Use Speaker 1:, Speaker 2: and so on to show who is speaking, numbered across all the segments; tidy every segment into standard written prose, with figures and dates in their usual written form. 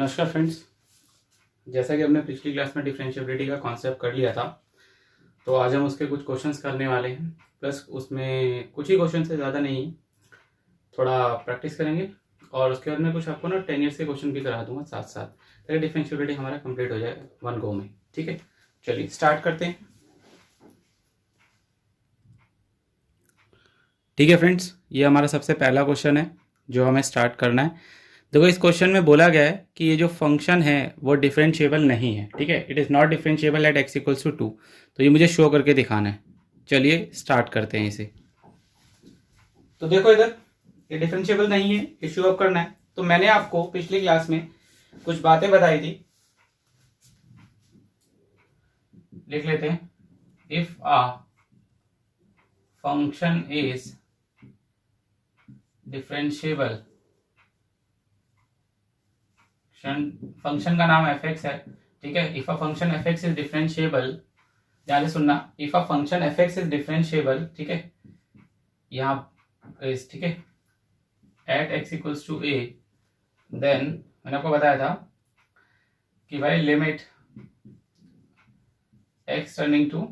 Speaker 1: नमस्कार फ्रेंड्स। जैसा कि हमने पिछली क्लास में डिफरेंशिएबिलिटी का कॉन्सेप्ट कर लिया था, तो आज हम उसके कुछ क्वेश्चंस करने वाले हैं। प्लस उसमें कुछ ही क्वेश्चन से ज़्यादा नहीं, थोड़ा प्रैक्टिस करेंगे और उसके बाद में कुछ आपको ना 10 ईयर्स के क्वेश्चन भी करा दूंगा साथ साथ, ताकि डिफरेंशिएबिलिटी हमारा कंप्लीट हो जाए वन गो में। ठीक है, चलिए स्टार्ट करते हैं। ठीक है फ्रेंड्स, ये हमारा सबसे पहला क्वेश्चन है जो हमें स्टार्ट करना है। देखो, इस क्वेश्चन में बोला गया है कि ये जो फंक्शन है वो डिफरेंशिएबल नहीं है। ठीक है, it is not differentiable at x equals to 2। तो ये मुझे शो करके दिखाना है। चलिए स्टार्ट करते हैं इसे। तो देखो, इधर ये डिफरेंशिएबल नहीं है, ये शो अप करना है। तो मैंने आपको पिछली क्लास में कुछ बातें बताई थी, लिख लेते हैं। If a function is differentiable, function का नाम एफ एक्स है। ठीक है, if a function F x is differentiable, ध्यान से सुनना, if a function F x is differentiable, ठीक है, यहाँ ठीक है, at x equals to A, then मैंने आपको बताया था कि भाई limit x turning to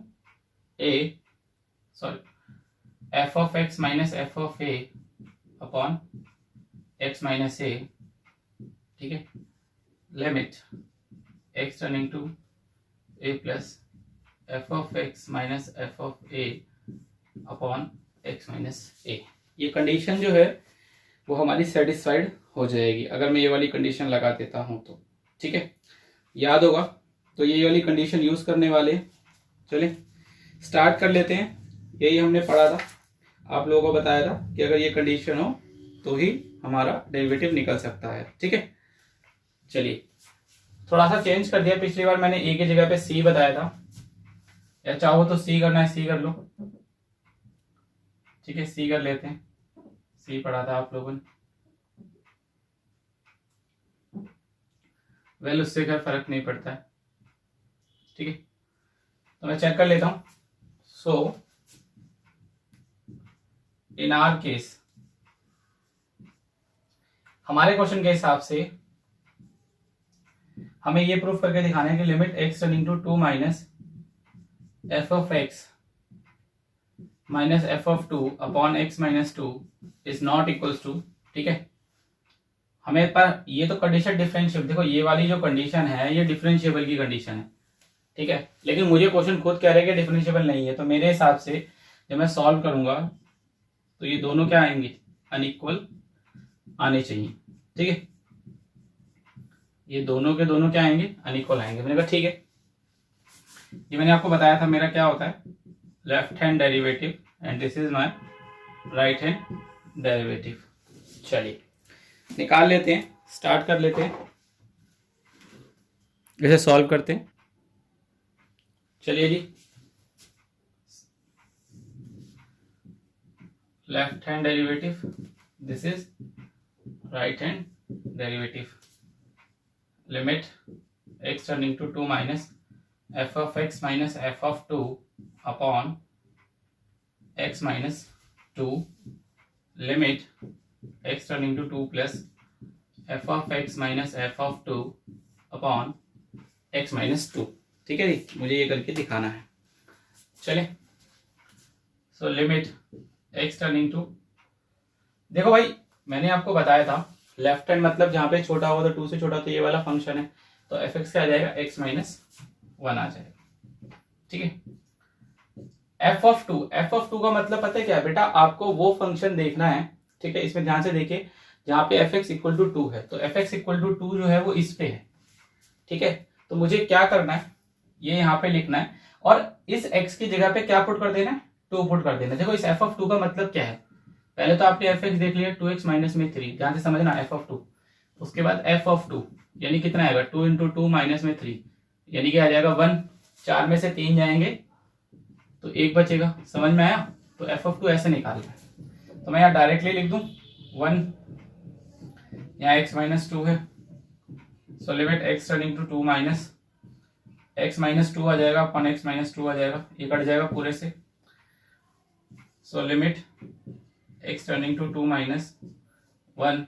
Speaker 1: A, sorry F of x minus F of A upon x minus A, ठीक है, limit x turning to a plus f of x minus f of a upon x minus a। ये condition जो है वो हमारी satisfied हो जाएगी अगर मैं ये वाली कंडीशन लगा देता हूं तो। ठीक है, याद होगा, तो ये वाली कंडीशन यूज करने वाले। चलिए स्टार्ट कर लेते हैं। यही हमने पढ़ा था, आप लोगों को बताया था कि अगर ये कंडीशन हो तो ही हमारा डेरिवेटिव निकल सकता है। ठीक है, चलिए थोड़ा सा चेंज कर दिया। पिछली बार मैंने ए की जगह पे सी बताया था, या चाहो तो सी करना है सी कर लो। ठीक है, सी कर लेते हैं, सी पढ़ा था आप लोगों ने। वेल, उससे कोई फर्क नहीं पड़ता है। ठीक है, तो मैं चेक कर लेता हूं। सो इन आवर केस, हमारे क्वेश्चन के हिसाब से हमें ये प्रूफ करके दिखाना है कि limit x turning to 2 minus F of x minus F of 2 upon x minus 2 is not equals to. ठीक है, हमें पर ये तो कंडीशन डिफरेंशिएबल, देखो ये वाली जो कंडीशन है ये डिफरेंशिएबल की कंडीशन है। ठीक है, लेकिन मुझे क्वेश्चन खुद कह रहे हैं कि डिफरेंशिएबल नहीं है, तो मेरे हिसाब से जब मैं सॉल्व करूंगा तो ये दोनों क्या आएंगे, अनइक्वल आने चाहिए। ठीक है, ये दोनों के दोनों क्या आएंगे, अनइक्वल आएंगे। मैंने कहा ठीक है, ये मैंने आपको बताया था मेरा क्या होता है, left hand derivative, and this is my right hand derivative. चलिए निकाल लेते हैं, स्टार्ट कर लेते हैं, इसे सॉल्व करते हैं। चलिए जी, left hand derivative, this is right hand derivative. Limit x turning to 2 minus f of x minus f of 2 upon x minus 2, limit x turning to 2 plus f of x minus f of 2 upon x minus 2। ठीक है जी, मुझे ये करके दिखाना है। चले, सो limit x turning to, देखो भाई मैंने आपको बताया था लेफ्ट हैंड मतलब जहां पे छोटा होगा तो 2 से छोटा, तो ये वाला फंक्शन है, तो एफ एक्स क्या आ जाएगा, x माइनस 1 आ जाएगा। ठीक है, एफ ऑफ 2, एफ ऑफ 2 का मतलब पता है क्या है बेटा, आपको वो फंक्शन देखना है। ठीक है, इसमें ध्यान से देखिए, जहां पे एफ एक्स इक्वल टू 2 है, तो एफ एक्स इक्वल टू 2 जो है वो इस पे है। ठीक है, तो मुझे क्या करना है, ये यहाँ पे लिखना है, और इस x की जगह पे क्या पुट कर देना है, 2 पुट कर देना है। देखो इस एफ ऑफ 2 का मतलब क्या है, पहले तो आपने एफ एक्स देख लिया 2x माइनस में 3, ध्यान से समझना, एफ ऑफ 2। उसके बाद एफ ऑफ 2 यानी कितना आएगा, 2 इंटू 2 माइनस में 3, यानी कि आ जाएगा 1। 4 में से 3 जाएंगे तो 1 बचेगा। समझ में आया? तो एफ ऑफ 2 ऐसे निकालना है, तो मैं यहाँ डायरेक्टली लिख दूं 1, यहाँ x माइनस 2 है, so limit x turning to 2 minus x minus 2 आ जाएगा अपॉन x माइनस 2 आ जाएगा, ये कट जाएगा पूरे से। So limit x turning to 2 minus 1,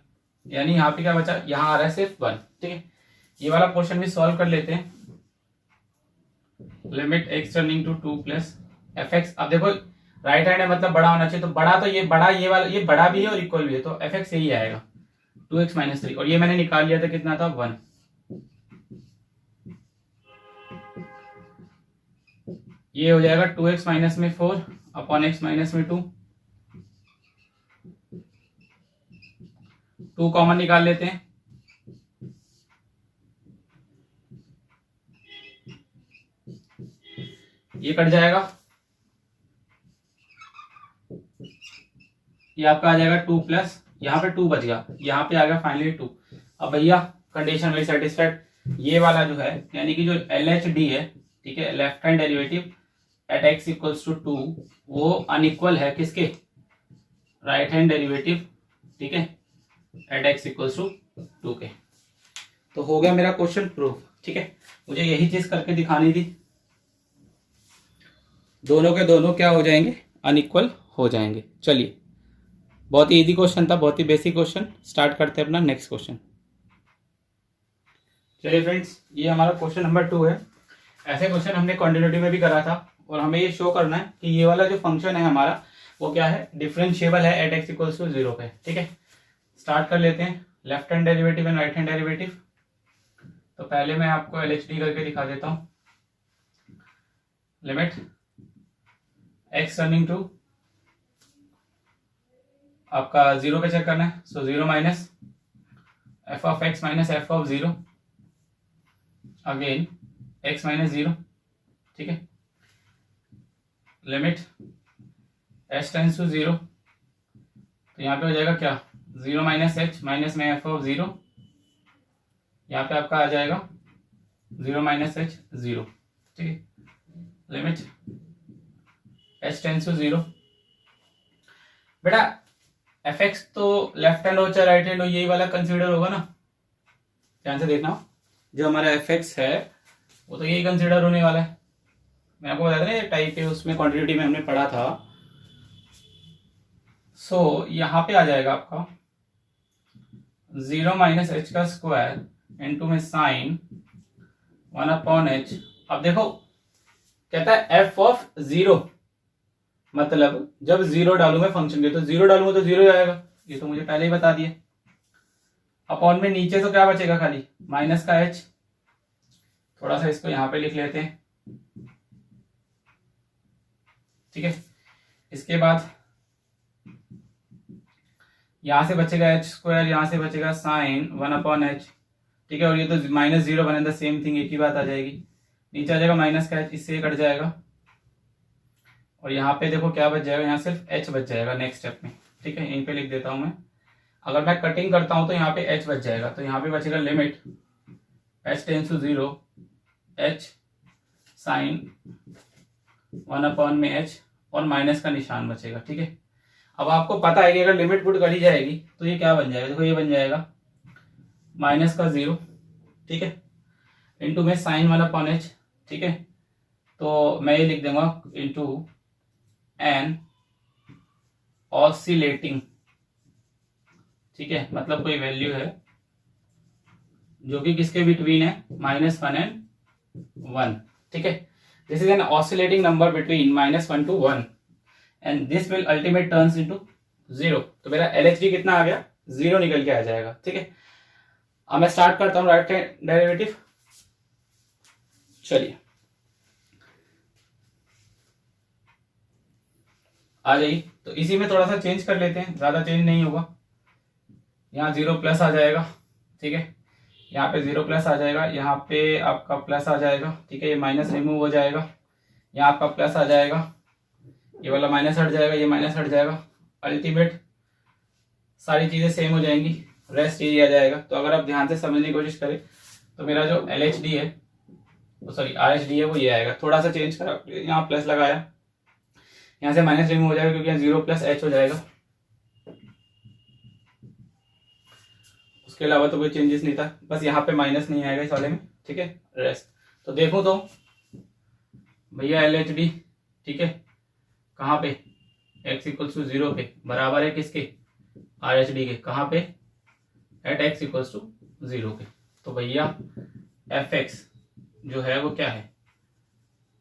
Speaker 1: यानी यहाँ पे क्या बचा, यहाँ आ रहा है सिर्फ 1। ठीक है, ये वाला पोर्शन भी सॉल्व कर लेते हैं। Limit x turning to 2 plus f x. अब देखो राइट हैंड है मतलब बड़ा होना चाहिए, तो बड़ा तो ये बड़ा, ये वाला ये बड़ा भी है और इक्वल भी है, तो एफ एक्स यही आएगा 2x माइनस 3, और ये मैंने निकाल लिया था कितना था 1। ये हो जाएगा 2x माइनस में 4 अपॉन x माइनस में 2 कॉमन निकाल लेते हैं। ये कट जाएगा, ये आपका आ जाएगा 2 प्लस यहाँ पे 2 बच गया, यहाँ पे आ गया फाइनली 2। अब भैया कंडीशन वेरी सेटिस्फाइड। ये वाला जो है यानी कि जो LHD है, ठीक है, left hand derivative at x equals to 2, वो अनइक्वल है किसके, राइट हैंड डेरिवेटिव, ठीक है, एट x इक्वल्स टू 2 के। तो हो गया मेरा क्वेश्चन प्रूफ, ठीक है। मुझे यही चीज करके दिखानी थी, दोनों के दोनों क्या हो जाएंगे, अनइक्वल हो जाएंगे। चलिए, बहुत ही इजी क्वेश्चन था, बहुत ही बेसिक क्वेश्चन। स्टार्ट करते हैं अपना नेक्स्ट क्वेश्चन। चलिए फ्रेंड्स, ये हमारा क्वेश्चन नंबर 2 है। ऐसे क्वेश्चन हमने क्वांटिटेटिव में भी करा था, और हमें ये शो करना है कि ये वाला जो फंक्शन है हमारा वो क्या है, डिफरेंशिएबल है एट x इक्वल्स टू 0 पे, ठीक है। स्टार्ट कर लेते हैं, left hand derivative and right hand derivative. तो पहले मैं आपको LHD करके दिखा देता हूँ। लिमिट x टर्निंग टू आपका 0 पे चेक करना है, सो 0 minus f of x minus f of 0 again x minus 0, ठीक है। लिमिट h टेंस टू 0, तो यहाँ पे हो जाएगा क्या, 0 माइनस h माइनस में f ऑफ 0, यहाँ पे आपका आ जाएगा 0 माइनस h 0, ठीक है। Limit h tends to 0। बेटा एफ एक्स तो लेफ्ट हैंड हो चाहे राइट हैंड हो, यही वाला कंसीडर होगा ना, ध्यान से देखना। जो हमारा एफ एक्स है वो तो यही कंसीडर होने वाला है। मैं आपको बताया था ना, ये टाइप है, उसमें क्वांटिटी में हमने पढ़ा था। सो यहाँ पे आ जाएगा आपका 0 माइनस एच का स्क्वायर इनटू में साइन 1 अपॉन एच। अब देखो कहता है एफ ऑफ 0, मतलब जब 0 डालूंगा फंक्शन के, तो 0 डालूंगा तो 0 आएगा, ये तो मुझे पहले ही बता दिए। अपॉन में नीचे तो क्या बचेगा, खाली माइनस का h। थोड़ा सा इसको यहां पे लिख लेते हैं, ठीक है। इसके बाद यहां से बचेगा h स्क्वायर, यहां से बचेगा साइन 1 अपॉन h, ठीक है। और ये तो माइनस 0 बने, द सेम थिंग, एक ही बात आ जाएगी। नीचे आ जाएगा माइनस का h, इससे कट जाएगा, और यहाँ पे देखो क्या बच जाएगा, यहाँ सिर्फ h बच जाएगा नेक्स्ट स्टेप में, ठीक है। यहीं पे लिख देता हूं मैं। अगर मैं कटिंग करता हूं तो यहाँ पे h बच जाएगा, तो यहाँ पे बचेगा limit h tends to 0 h sine 1 upon में h, और माइनस का निशान बचेगा, ठीक है। अब आपको पता है कि अगर लिमिट पुट करी जाएगी तो ये क्या बन जाएगा, देखो ये बन जाएगा माइनस का 0, ठीक है, इंटू में साइन 1 अपॉन h, ठीक है। तो मैं ये लिख दूंगा इंटू एन ऑसिलेटिंग, ठीक है, मतलब कोई वैल्यू है जो कि किसके बिटवीन है, -1 एंड 1, ठीक है। This is an oscillating number between -1 to 1 and this will ultimate turns into 0। तो मेरा LHD कितना आ गया, 0 निकल के आ जाएगा, ठीक है। अब मैं स्टार्ट करता हूं राइट हैंड डेरिवेटिव। चलिए आ जाइए, तो इसी में थोड़ा सा चेंज कर लेते हैं, ज्यादा चेंज नहीं होगा। यहाँ 0 प्लस आ जाएगा, ठीक है, यहाँ पे 0 प्लस आ जाएगा, यहाँ पे आपका प्लस आ जाएगा, ठीक है। ये माइनस रिमूव हो जाएगा, यहाँ आपका प्लस आ जाएगा, ये वाला माइनस हट जाएगा, ये माइनस हट जाएगा, अल्टीमेट सारी चीजें सेम हो जाएंगी, रेस्ट यही आ जाएगा। तो अगर आप ध्यान से समझने की कोशिश करें तो मेरा जो LHD है, सॉरी RHD है, वो ये आएगा। थोड़ा सा चेंज करा, यहाँ प्लस लगाया, यहाँ से माइनस रिमूव हो जाएगा क्योंकि यहाँ 0 प्लस h हो जाएगा। उसके अलावा तो कोई चेंजेस नहीं था, बस यहाँ पे माइनस नहीं आएगा इस वाले में, ठीक है। रेस्ट तो देखो तो भैया LHD, ठीक है, कहाँ पे, x इक्वल्स टू 0 पे, बराबर है किसके, RHD के, कहाँ पे, एट x इक्वल्स टू 0 के। तो भैया एफ एक्स जो है वो क्या है,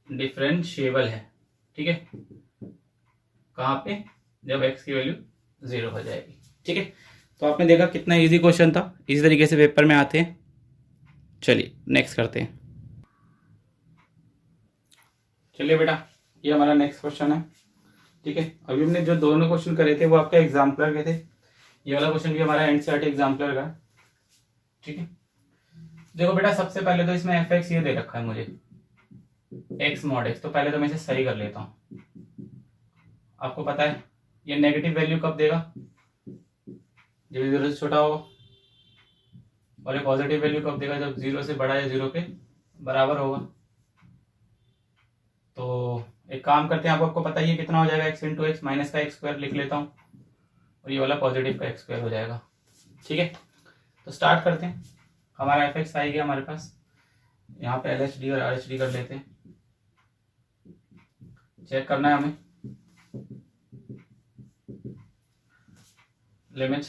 Speaker 1: डिफरेंशिएबल है। ठीक है, कहाँ पे, जब एक्स की वैल्यू 0 हो जाएगी। ठीक है, तो आपने देखा कितना इजी क्वेश्चन था, इसी तरीके से पेपर में आते हैं। चलिए नेक्स्ट करते हैं। चलिए बेटा, ये हमारा नेक्स्ट क्वेश्चन है। ठीक है, अभी हमने जो दोनों क्वेश्चन करे थे वो आपके एग्जाम्पलर के थे, ये वाला क्वेश्चन भी हमारा एनसीईआरटी एग्जाम्पलर का। ठीक है, देखो बेटा, सबसे पहले तो इसमें एफ एक्स ये दे रखा है मुझे, एक्स मॉड एक्स, तो पहले तो मैं इसे सही कर लेता हूँ। आपको पता है ये नेगेटिव वैल्यू कब देगा, जब 0 से छोटा होगा, और ये पॉजिटिव वैल्यू कब देगा, जब 0 से बड़ा या 0 के बराबर होगा। तो एक काम करते हैं, आपको पता ही है कितना हो जाएगा, एक्स इंटू एक्स माइनस का एक्स स्क्वायर लिख लेता हूँ, और ये वाला पॉजिटिव का एक्स स्क्वायर हो जाएगा। ठीक है, तो स्टार्ट करते हैं। हमारा एफ एक्स आ गया हमारे पास, यहाँ पे एल एच डी और आर एच डी कर लेते हैं। चेक करना है हमें, limit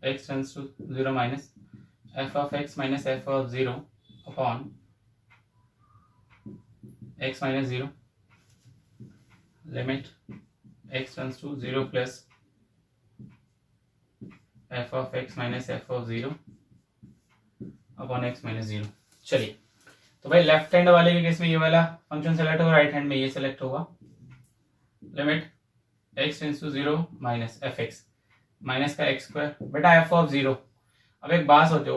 Speaker 1: x tends to 0 minus F of x minus F of 0 upon x minus 0, limit x tends to 0 plus f of x minus F of 0 upon x minus 0। चलिए, तो भाई left hand वाले के case में ये वाला function select होगा, right hand में ये सेलेक्ट होगा। Limit x tends to 0 minus f x minus का एक्स स्क्वायर, बेटा एफ ऑफ 0। अब एक बात सोचो,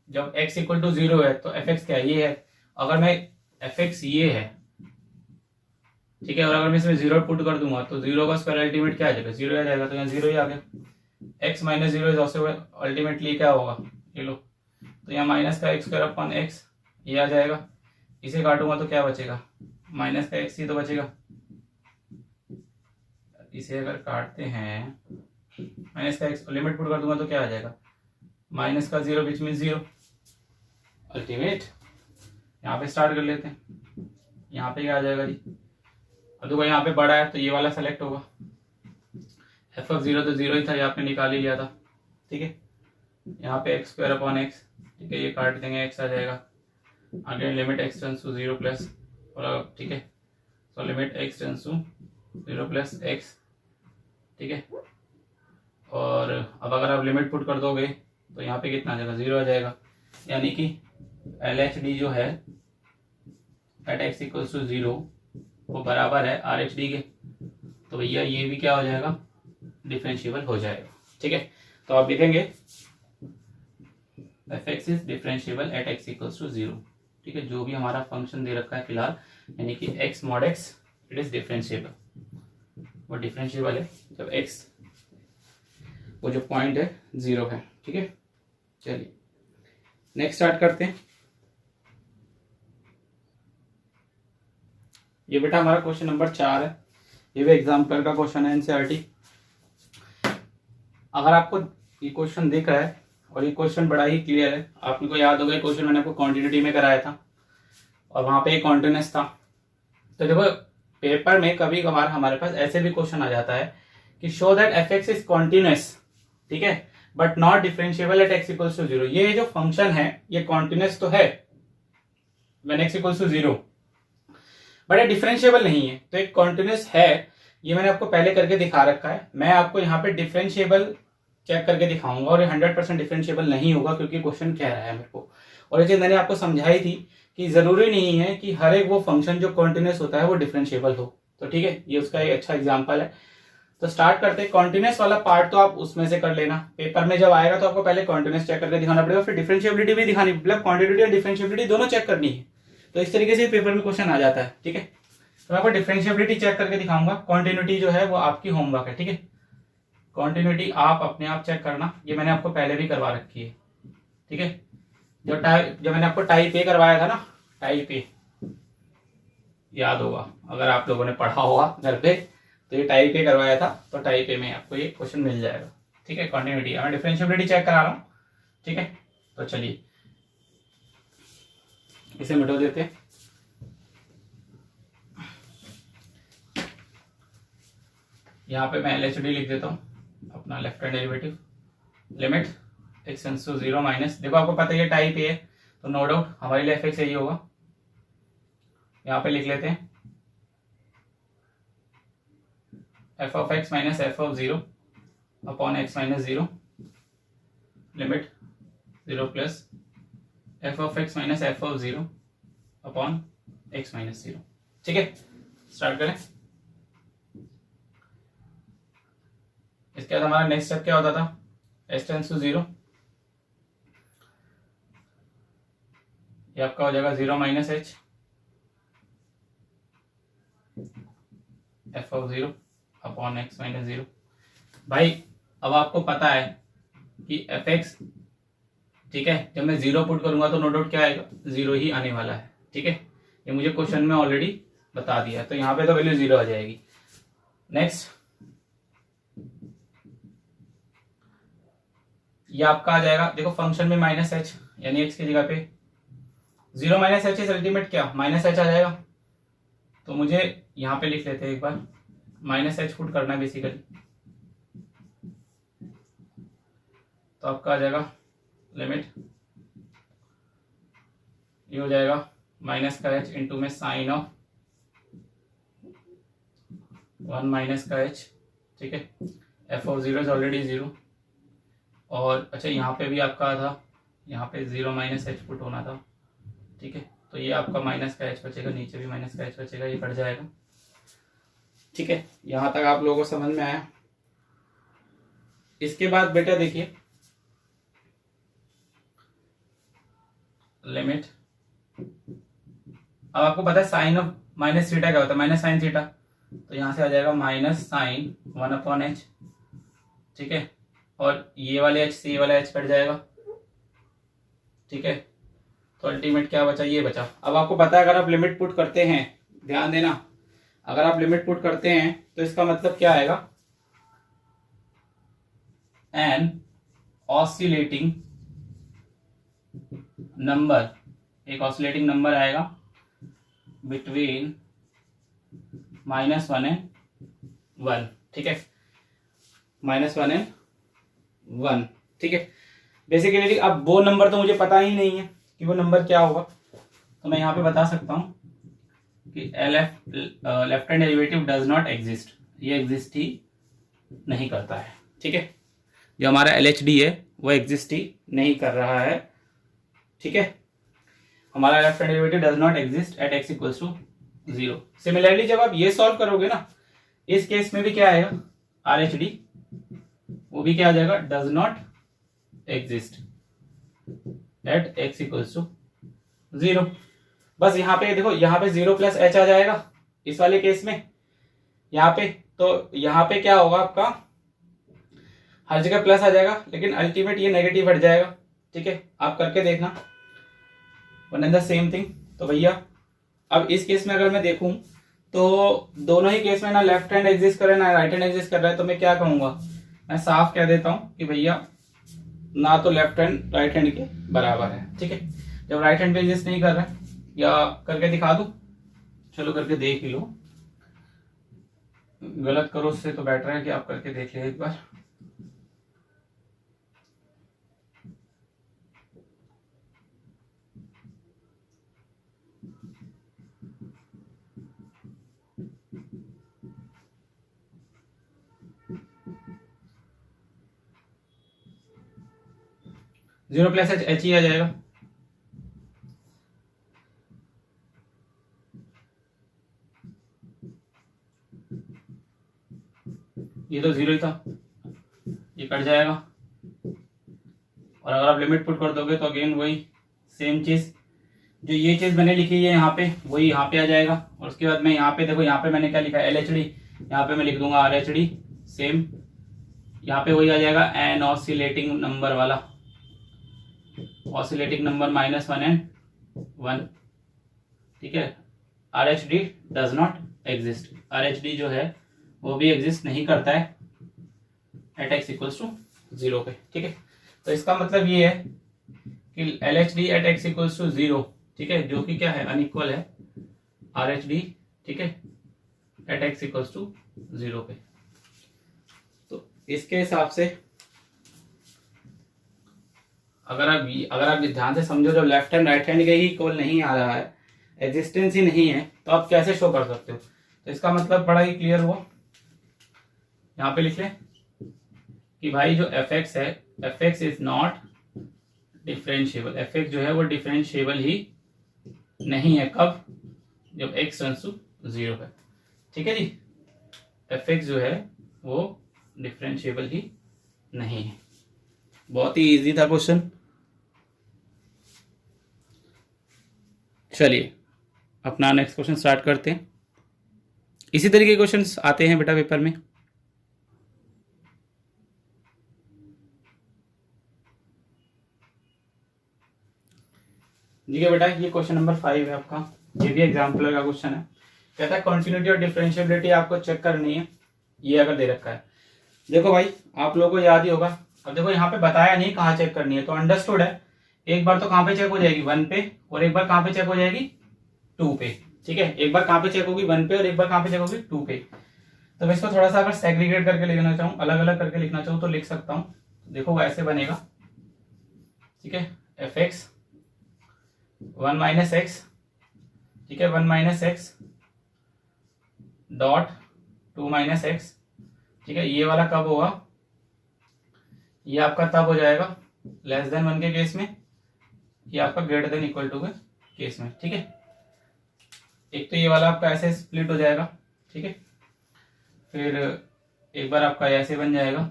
Speaker 1: जब x इक्वल टू 0 है तो एफ एक्स क्या है, ये है। अगर मैं एफ एक्स ये है, ठीक है, और अगर मैं इसमें 0 पुट कर दूंगा तो 0 का स्क्वायर अल्टीमेट क्या आ जाएगा, 0 आ जाएगा, तो यहाँ 0 ही आ गया। x minus 0 is also ultimately क्या होगा, ये लो, तो यहाँ माइनस का एक्स स्क्वायर अपॉन एक्स ये आ जाएगा। इसे काटूंगा तो क्या बचेगा, माइनस का एक्स ही तो बचेगा। इसे अगर काटते हैं, माइनस का एक्स लिमिट पुट कर दूंगा तो क्या आ जाएगा, माइनस का 0 विच मीन 0 अल्टीमेट। यहाँ पे स्टार्ट कर लेते हैं, यहाँ पे क्या आ जाएगा जी, अब देखो यहाँ पे बड़ा है तो ये वाला सेलेक्ट होगा। एफ ऑफ 0 तो 0 ही था, ये आपने निकाल ही लिया था। ठीक है, यहाँ पे एक्स स्क्वायर अपॉन एक्स, ठीक है, ये काट देंगे, एक्स आ जाएगा। Again limit x tends to 0 plus, और ठीक है, तो limit x tends to 0 plus x. ठीक है, और अब अगर आप लिमिट पुट कर दोगे तो यहाँ पे कितना आ जाएगा, 0 आ जाएगा। यानी कि एल एच डी जो है एट एक्स इक्वल्स टू 0 वो बराबर है आर एच डी के, तो भैया ये भी क्या हो जाएगा, डिफरेंशिएबल हो जाएगा। ठीक है, तो आप लिखेंगे f x is differentiable at x equals to 0। ठीक है, जो भी हमारा फंक्शन दे रखा है फिलहाल, यानी कि x mod x, it is differentiable. वो डिफरेंशिएबल है जब एक्स, वो जो पॉइंट है 0 है। ठीक है, चलिए नेक्स्ट स्टार्ट करते हैं। ये बेटा हमारा क्वेश्चन नंबर 4 है, ये भी एग्जाम्पल का क्वेश्चन है एनसीईआरटी। अगर आपको ये क्वेश्चन दिख रहा है और ये क्वेश्चन बड़ा ही क्लियर है, आपको याद होगा क्वेश्चन मैंने आपको क्वांटिटी में कराया था और वहां पे एक कॉन्टिन्यूस था। तो देखो पेपर में कभी कभार हमारे पास ऐसे भी क्वेश्चन आ जाता है कि show that f x is continuous, ठीक है, but not differentiable at x equals to 0। ये जो फंक्शन है ये कॉन्टिन्यूस तो है when x equals to 0, but ये डिफरेंशिएबल नहीं है। तो एक कॉन्टिन्यूस है, ये मैंने आपको पहले करके दिखा रखा है। मैं आपको यहाँ पे डिफरेंशिएबल चेक करके दिखाऊंगा और ये 100% डिफरेंशिएबल नहीं होगा क्योंकि क्वेश्चन कह रहा है मेरे को। और ये चीज मैंने आपको समझाई थी कि जरूरी नहीं है कि हर एक वो फंक्शन जो कॉन्टिन्यूस होता है वो डिफरेंशिएबल हो। तो ठीक है, ये उसका एक अच्छा एग्जाम्पल है। तो स्टार्ट करते हैं। कॉन्टिन्यूस वाला पार्ट तो आप उसमें से कर लेना, पेपर में जब आएगा तो आपको पहले कॉन्टिन्यूस चेक करके दिखाना पड़ेगा, फिर डिफरेंशिएबिलिटी भी दिखानी, मतलब क्वांटिटी और डिफरेंशिएबिलिटी दोनों चेक करनी है। तो इस तरीके से पेपर में क्वेश्चन आ जाता है। ठीक है, तो मैं आपको डिफरेंशिएबिलिटी चेक करके दिखाऊंगा। कॉन्टिन्यूटी जो है वो आपकी होमवर्क है। ठीक है, कॉन्टिन्यूटी आप अपने आप चेक करना, ये मैंने आपको पहले भी करवा रखी है। ठीक है, जब मैंने आपको टाइप ए करवाया था ना, टाइप ए याद होगा अगर आप लोगों ने पढ़ा होगा घर पे, तो ये टाइप ए करवाया था, तो टाइप ए में आपको ये क्वेश्चन मिल जाएगा। ठीक है, कॉन्टिन्यूटी, मैं डिफरेंशिएबिलिटी चेक करा रहा हूँ। ठीक है, तो चलिए इसे मिटा देते हैं। यहाँ पे मैं LHD लिख देता हूँ अपना left hand derivative. Limit x tends to 0 minus, देखो आपको पता है ये टाइप ए है तो नो डाउट हमारे लिए एफ एक्स यही होगा। यहाँ पे लिख लेते हैं F of x minus F of 0 upon x minus 0 limit 0 plus f of x minus F of 0 upon x minus 0। ठीक है, स्टार्ट करें। इसके बाद हमारा नेक्स्ट स्टेप क्या होता था, एस टेंस टू 0, ये आपका हो जाएगा 0 minus H F of 0 upon x minus 0। भाई अब आपको पता है कि एफ एक्स, ठीक है, जब मैं 0 पुट करूंगा तो नो डाउट क्या आएगा, 0 ही आने वाला है। ठीक है, ये मुझे क्वेश्चन में ऑलरेडी बता दिया है, तो यहाँ पे तो वैल्यू 0 आ जाएगी। नेक्स्ट ये आपका आ जाएगा, देखो फंक्शन में माइनस एच यानी एक्स की जगह पे 0 माइनस एच इज अल्टीमेट क्या, माइनस एच आ जाएगा। तो मुझे यहाँ पे लिख लेते हैं एक बार, माइनस एच पुट करना है बेसिकली। तो आपका आ जाएगा लिमिट, ये हो जाएगा माइनस का एच इंटू में साइन ऑफ 1 माइनस का एच। ठीक है, एफ ऑफ 0 इज ऑलरेडी 0, और अच्छा यहाँ पे भी आपका था, यहाँ पे 0 माइनस एच पुट होना था। ठीक है, तो ये आपका माइनस का एच बचेगा, नीचे भी माइनस का एच बचेगा, ये कट जाएगा। ठीक है, यहां तक आप लोगों को समझ में आया। इसके बाद बेटा देखिए लिमिट, अब आपको पता है साइन ऑफ माइनस थीटा क्या होता है, माइनस साइन थीटा, तो यहां से आ जाएगा माइनस साइन 1 अपॉन एच। ठीक है, और ये वाले एच से ये वाला एच कट जाएगा। ठीक है, तो अल्टीमेट क्या बचा, ये बचा। अब आपको पता है अगर आप लिमिट पुट करते हैं, ध्यान देना, अगर आप लिमिट पुट करते हैं तो इसका मतलब क्या आएगा, एन ऑसिलेटिंग नंबर, एक ऑसिलेटिंग नंबर आएगा बिटवीन -1 एंड 1। ठीक है, -1 एंड 1। ठीक है, बेसिकली अब वो नंबर तो मुझे पता ही नहीं है कि वो नंबर क्या होगा, तो मैं यहाँ पे बता सकता हूँ कि left hand derivative does not exist, ये एग्जिस्ट ही नहीं करता है। ठीक है, जो हमारा LHD है वो एग्जिस्ट ही नहीं कर रहा है। ठीक है, हमारा left hand derivative does not exist at x equals to 0। Similarly जब आप ये सॉल्व करोगे ना, इस केस में भी क्या आएगा, RHD वो भी क्या आ जाएगा, does not exist at x equals to 0। बस यहाँ पे देखो, यहाँ पे 0 प्लस एच आ जाएगा इस वाले केस में, यहाँ पे तो यहाँ पे क्या होगा आपका, हर जगह प्लस आ जाएगा, लेकिन अल्टीमेट ये नेगेटिव हट जाएगा। ठीक है, आप करके देखना, one and the same thing. तो भैया अब इस केस में अगर मैं देखूं तो दोनों ही केस में ना लेफ्ट हैंड एग्जिस्ट कर रहा है ना राइट हैंड एग्जिस्ट कर रहा है, तो मैं क्या कहूंगा, मैं साफ कह देता हूं कि भैया ना तो लेफ्ट हैंड राइट हैंड के बराबर है। ठीक है, जब राइट हैंड पे एग्जिस्ट नहीं कर रहा है, या करके दिखा दूं, चलो करके देख ही लो, गलत करो उससे तो बेटर है कि आप करके देख ले एक बार। जीरो प्लस एच एच ही आ जाएगा। ये तो 0 ही था, ये कट जाएगा, और अगर आप लिमिट पुट कर दोगे तो अगेन वही सेम चीज, जो ये चीज मैंने लिखी है यहाँ पे वही यहाँ पे आ जाएगा। और उसके बाद मैं यहाँ पे देखो, यहाँ पे मैंने क्या लिखा है, LHD, यहाँ पे मैं लिख दूंगा RHD, सेम यहाँ पे वही आ जाएगा, एन ऑसिलेटिंग नंबर वाला, ऑसिलेटिंग नंबर -1 एंड 1। ठीक है, RHD does not exist, RHD जो है वो भी एग्जिस्ट नहीं करता है एट x इक्वल्स टू 0 पे। ठीक है, तो इसका मतलब ये है कि LHD at x equals to 0, ठीक है, जो कि क्या है, अनइक्वल है RHD, ठीक है, एट x इक्वल्स टू 0 पे। तो इसके हिसाब से अगर आप ध्यान से समझो, जब लेफ्ट हैंड राइट हैंड के ही इक्वल नहीं आ रहा है, एग्जिस्टेंस ही नहीं है, तो आप कैसे शो कर सकते हो? तो इसका मतलब बड़ा ही क्लियर हुआ। यहाँ पे लिख ले कि भाई जो एफ एक्स है, F x is not differentiable. F x जो है वो डिफरेंशिएबल ही नहीं है। कब? जब एक्स टेंड्स टू 0 है। ठीक है जी, एफ एक्स जो है वो डिफरेंशिएबल ही नहीं है। बहुत ही इजी था क्वेश्चन। चलिए अपना नेक्स्ट क्वेश्चन स्टार्ट करते हैं। इसी तरीके के क्वेश्चंस आते हैं बेटा पेपर में। ठीक है बेटा, ये क्वेश्चन नंबर 5 है आपका। ये भी एग्जाम्पल का क्वेश्चन है। कहता है कंटिन्यूटी और डिफरेंशिएबिलिटी आपको चेक करनी है। ये अगर दे रखा है, देखो भाई आप लोगों को याद ही होगा। अब देखो यहाँ पे बताया नहीं कहाँ चेक करनी है, तो अंडरस्टूड है। एक बार तो कहाँ पे चेक हो जाएगी? 1 पे, और एक बार कहाँ पे चेक हो जाएगी? 2 पे। ठीक है, एक बार कहाँ पे चेक होगी? 1 पे, और एक बार कहाँ पे चेक होगी? 2 पे। तो मैं इसको थोड़ा सा अगर सेग्रीगेट करके लिखना चाहूँ, अलग अलग करके लिखना चाहूँ, तो लिख सकता हूँ। देखो ऐसे बनेगा। ठीक है, एफ एक्स 1 माइनस एक्स, ठीक है, 1 minus x dot 2 minus x. ठीक है, ये वाला कब होगा? ये आपका तब हो जाएगा लेस देन 1 के केस में, ये आपका ग्रेटर देन इक्वल टू के केस में। ठीक है, एक तो ये वाला आपका ऐसे स्प्लिट हो जाएगा। ठीक है, फिर एक बार आपका ऐसे बन जाएगा।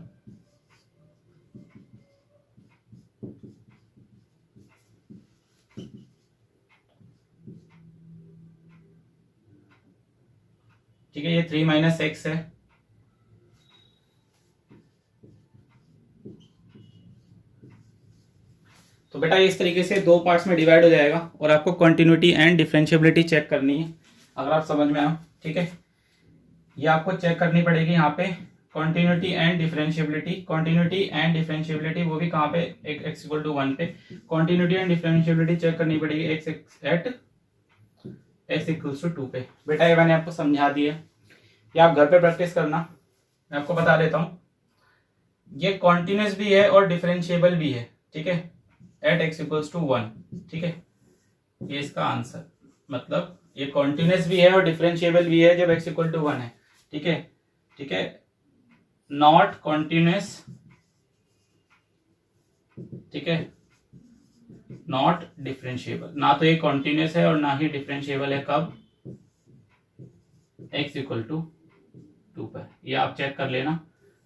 Speaker 1: ठीक है, ये 3 माइनस एक्स है। तो बेटा इस तरीके से 2 पार्ट्स में डिवाइड हो जाएगा, और आपको कंटिन्यूटी एंड डिफरेंशिएबिलिटी चेक करनी है, अगर आप समझ में आओ। ठीक है, ये आपको चेक करनी पड़ेगी यहाँ पे continuity and differentiability. Continuity and differentiability वो भी कहाँ पे? एक्स इक्वल टू 1 पे। कंटिन्यूटी एंड डिफरेंशिएबिलिटी चेक करनी पड़ेगी x at x equals to 2 पे। बेटा ये मैंने आपको समझा दिया, ये आप घर पे प्रैक्टिस करना। मैं आपको बता देता हूँ, ये कॉन्टिन्यूस भी है और डिफरेंशिएबल भी है। ठीक है, एट एक्स इक्वल्स टू 1। ठीक है, ये इसका आंसर, मतलब ये कॉन्टिन्यूस भी है और डिफरेंशिएबल भी है जब एक्स इक्वल टू 1 है। ठीक है, ठीक है, नॉट कॉन्टिन्यूस, ठीक है, नॉट डिफरेंशिएबल। ना तो ये कॉन्टिन्यूस है और ना ही डिफरेंशिएबल है। कब? एक्स इक्वल टू 2 पर। ये आप चेक कर लेना।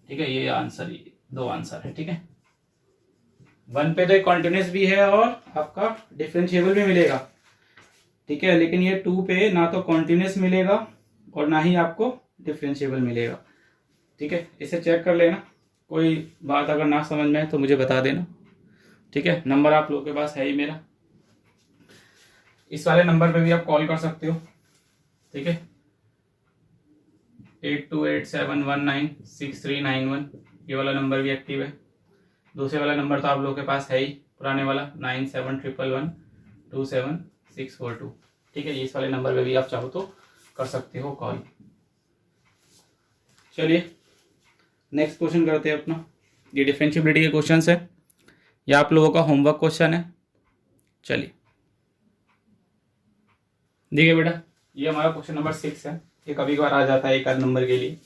Speaker 1: ठीक है, ये आंसर, ये 2 आंसर है। ठीक है, 1 पे तो एक कॉन्टिन्यूस भी है और आपका डिफरेंशिएबल भी मिलेगा। ठीक है, लेकिन ये 2 पे ना तो कॉन्टिन्यूस मिलेगा और ना ही आपको डिफरेंशिएबल मिलेगा। ठीक है, इसे चेक कर लेना। कोई बात अगर ना समझ में आए तो मुझे बता देना। ठीक है, नंबर आप लोगों के पास है ही मेरा, इस वाले नंबर पे भी आप कॉल कर सकते हो। ठीक है, 8287196391, ये वाला नंबर भी एक्टिव है। दूसरे वाला नंबर तो आप लोगों के पास है ही, पुराने वाला 9711127642। ठीक है, इस वाले नंबर पे भी आप चाहो तो कर सकते हो कॉल। चलिए नेक्स्ट क्वेश्चन करते हैं अपना। ये डिफरेंशिएबिलिटी के क्वेश्चंस है, ये आप लोगों का होमवर्क क्वेश्चन है। चलिए देखिए बेटा, ये हमारा क्वेश्चन नंबर 6 है। ये कभी कभार आ जाता है एक आध नंबर के लिए।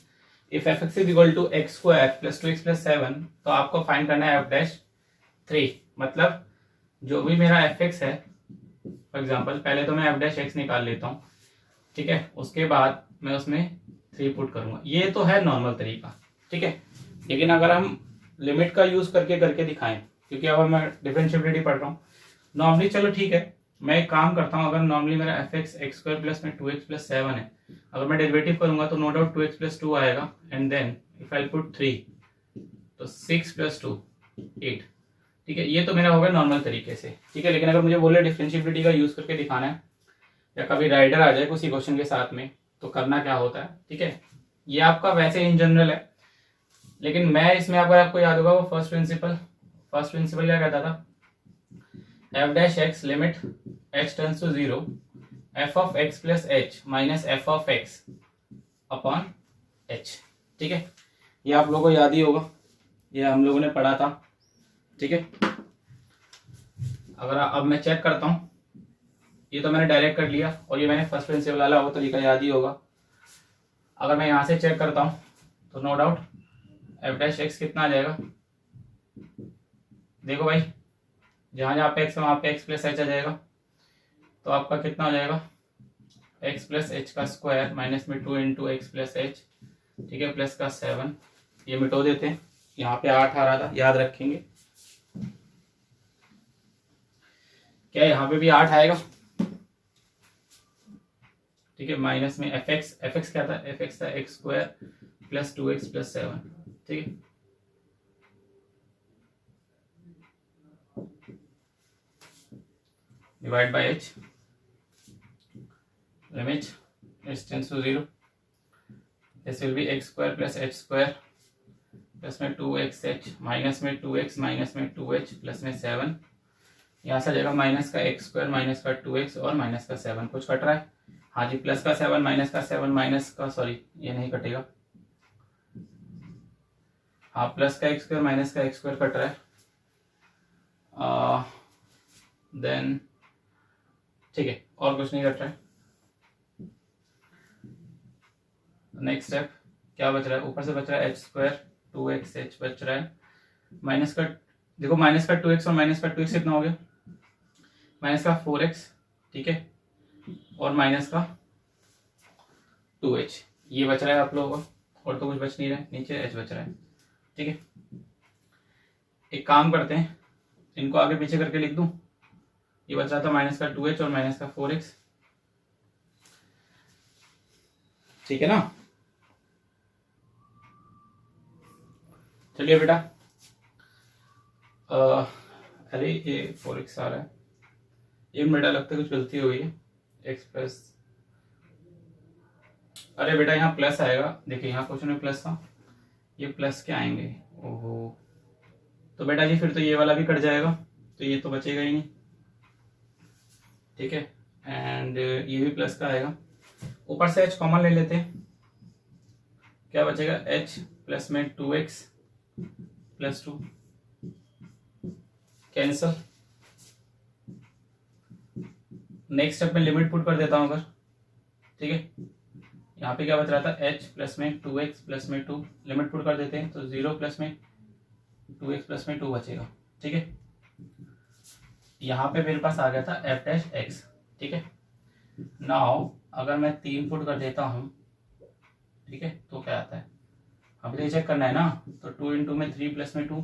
Speaker 1: If f x is equal to x square plus 2x plus 7, तो आपको फाइंड करना है एफ डैश 3। मतलब जो भी मेरा एफ एक्स है, फॉर एग्जाम्पल पहले तो मैं एफ डैश एक्स निकाल लेता हूँ। ठीक है, उसके बाद मैं उसमें 3 पुट करूंगा। ये तो है नॉर्मल तरीका। ठीक है, लेकिन अगर हम लिमिट का यूज करके करके दिखाएं, क्योंकि अब मैं डिफरेंशिएबिलिटी पढ़ रहा हूँ नॉर्मली, चलो ठीक है मैं एक काम करता हूँ। अगर नॉर्मली मेरा F x x square plus में 2x प्लस 7 है, अगर मैं डेरिवेटिव करूंगा तो नो डाउट 2x प्लस 2 आएगा, and then if I put 3 तो 6 प्लस 2 8। ठीक है, ये तो मेरा होगा नॉर्मल तरीके से। ठीक है, लेकिन अगर मुझे बोले डिफरेंशिएबिलिटी का यूज करके दिखाना है, या कभी राइडर आ जाए उसी क्वेश्चन के साथ में, तो करना क्या होता है। ठीक है, ये आपका वैसे इन जनरल है, लेकिन मैं इसमें अगर आपको याद होगा वो फर्स्ट प्रिंसिपल क्या कहता था? F dash x limit x tends to 0 f of x plus h minus F of x upon h. ठीक है, ये आप लोगों को याद ही होगा, ये हम लोगों ने पढ़ा था। ठीक है, अगर अब मैं चेक करता हूँ, ये तो मैंने डायरेक्ट कर लिया और ये मैंने फर्स्ट प्रिंसिपल वाला वो तरीका याद ही होगा। अगर मैं यहाँ से चेक करता हूँ तो no doubt f dash x कितना आ जाएगा, देखो भाई जहाँ जहाँ पे एक्स है वहाँ पे एक्स प्लस एच आ जाएगा, तो आपका कितना हो जाएगा एक्स प्लस एच का स्क्वायर माइनस में 2 इंटू एक्स प्लस एच, ठीक है, प्लस का 7, ये मिटो देते हैं, यहाँ पे 8 आ रहा था, याद रखेंगे क्या यहाँ पे भी 8 आएगा, ठीक है, माइनस में एफ एक्स क्या था, एफ एक्स था x square plus 2x plus 7, ठीक है, divide by h, limit h tends to 0, this will be x square plus h square plus में 2xh माइनस में 2x माइनस में 2h प्लस में 7, यहाँ से आ जाएगा माइनस का x स्क्वायर माइनस का 2x और माइनस का 7, कुछ कट रहा है, हाँ जी, प्लस का 7 माइनस का 7 माइनस का, सॉरी ये नहीं कटेगा, हाँ प्लस का x स्क्वायर माइनस का x स्क्वायर कट रहा है, देन ठीक है, और कुछ नहीं कट रहा है। नेक्स्ट स्टेप क्या बच रहा है, ऊपर से बच रहा है एच स्क्वायर 2xh बच रहा है, माइनस का, देखो माइनस का 2x और माइनस का 2x कितना हो गया, माइनस का 4x, ठीक है, और माइनस का 2h, ये बच रहा है आप लोगों को, और तो कुछ बच नहीं रहा है, नीचे h बच रहा है, ठीक है। एक काम करते हैं, इनको आगे पीछे करके लिख दूं, ये बच रहा था माइनस का 2h और माइनस का 4x, ठीक है ना। चलिए बेटा, अरे ये 4x आ रहा है, ये बेटा लगता है कुछ गलती हो गई है, x प्लस, अरे बेटा यहाँ प्लस आएगा, देखिए यहाँ क्वेश्चन में प्लस था, ये प्लस के आएंगे, ओहो, तो बेटा जी फिर तो ये वाला भी कट जाएगा, तो ये तो बचेगा ही नहीं, ठीक है, एंड ये भी प्लस का आएगा, ऊपर से h कॉमन ले लेते हैं, क्या बचेगा h प्लस में 2x plus 2 cancel, next step में लिमिट पुट कर देता हूं अगर, ठीक है, यहाँ पे क्या बच रहा था h प्लस में 2x प्लस में 2, लिमिट पुट कर देते हैं तो 0 प्लस में 2x प्लस में 2 बचेगा, ठीक है, यहाँ पे मेरे पास आ गया था एफ डैश एक्स, ठीक है। नाउ अगर मैं 3 पुट कर देता हूँ, ठीक है, तो क्या आता है, अभी तो चेक करना है ना, तो 2 इंटू में 3 प्लस में 2,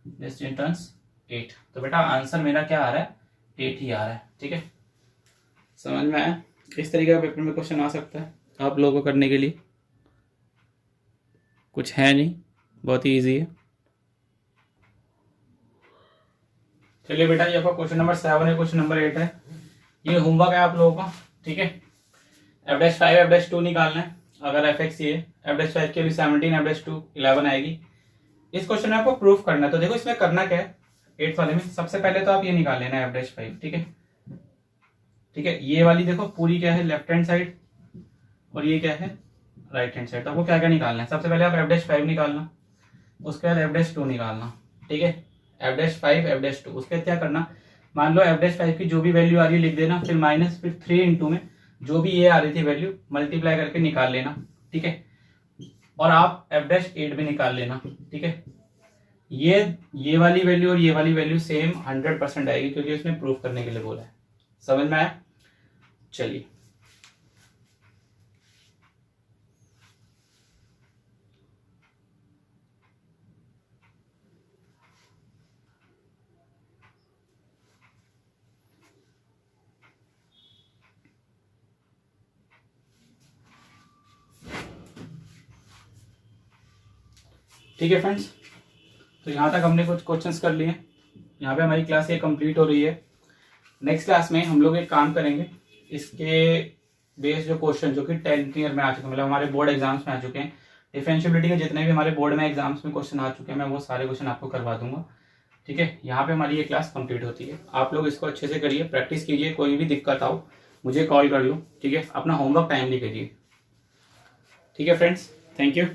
Speaker 1: दिस टर्न्स 8, तो बेटा आंसर मेरा क्या आ रहा है 8 ही आ रहा है, ठीक है, समझ में आया। इस तरीके का पेपर में क्वेश्चन आ सकता है आप लोगों को करने के लिए, कुछ है नहीं, बहुत ही ईजी है। चलिए बेटा, ये आपका क्वेश्चन नंबर 7 है, क्वेश्चन नंबर 8 है, ये होमवर्क है आप लोगों का, ठीक है, एफ डैश 5 एफ डैश 2 निकालना है, अगर एफ एक्स ये एफ डैश 5 के लिए 17 एफ डैश 2 11 आएगी, इस क्वेश्चन में आपको प्रूफ करना है, तो देखो इसमें करना क्या है 8th वाले में, सबसे पहले तो आप ये निकाल लेना एफ डैश 5, ठीक है, ठीक है, ये वाली देखो पूरी क्या है लेफ्ट हैंड साइड और ये क्या है राइट हैंड साइड, तो आपको क्या क्या निकालना है, सबसे पहले आप एफ डैश 5 निकालना, उसके बाद एफ डैश 2 निकालना, ठीक है, एफ डैश 5 एफ डैश 2, उसके बाद क्या करना, मान लो एफ डैश 5 की जो भी वैल्यू आ रही है लिख देना, फिर माइनस, फिर 3 इंटू में जो भी ये आ रही थी वैल्यू मल्टीप्लाई करके निकाल लेना, ठीक है, और आप एफ डैश 8 भी निकाल लेना, ठीक है, ये वाली वैल्यू और ये वाली वैल्यू सेम 100% आएगी क्योंकि उसने प्रूफ करने के लिए बोला है, समझ में आया। चलिए ठीक है फ्रेंड्स, तो यहाँ तक हमने कुछ क्वेश्चंस कर लिए, यहाँ पे हमारी क्लास ये कंप्लीट हो रही है। नेक्स्ट क्लास में हम लोग एक काम करेंगे, इसके बेस जो क्वेश्चन जो कि 10th ईयर में आ चुके हैं, मतलब हमारे बोर्ड एग्जाम्स में आ चुके हैं, डिफरेंशिएबिलिटी के जितने भी हमारे बोर्ड में एग्जाम्स में क्वेश्चन आ चुके हैं, मैं वो सारे क्वेश्चन आपको करवा दूंगा, ठीक है। यहाँ पे हमारी ये क्लास कंप्लीट होती है, आप लोग इसको अच्छे से करिए, प्रैक्टिस कीजिए, कोई भी दिक्कत आओ मुझे कॉल कर लो, ठीक है, अपना होमवर्क टाइमली करिए, ठीक है फ्रेंड्स, थैंक यू।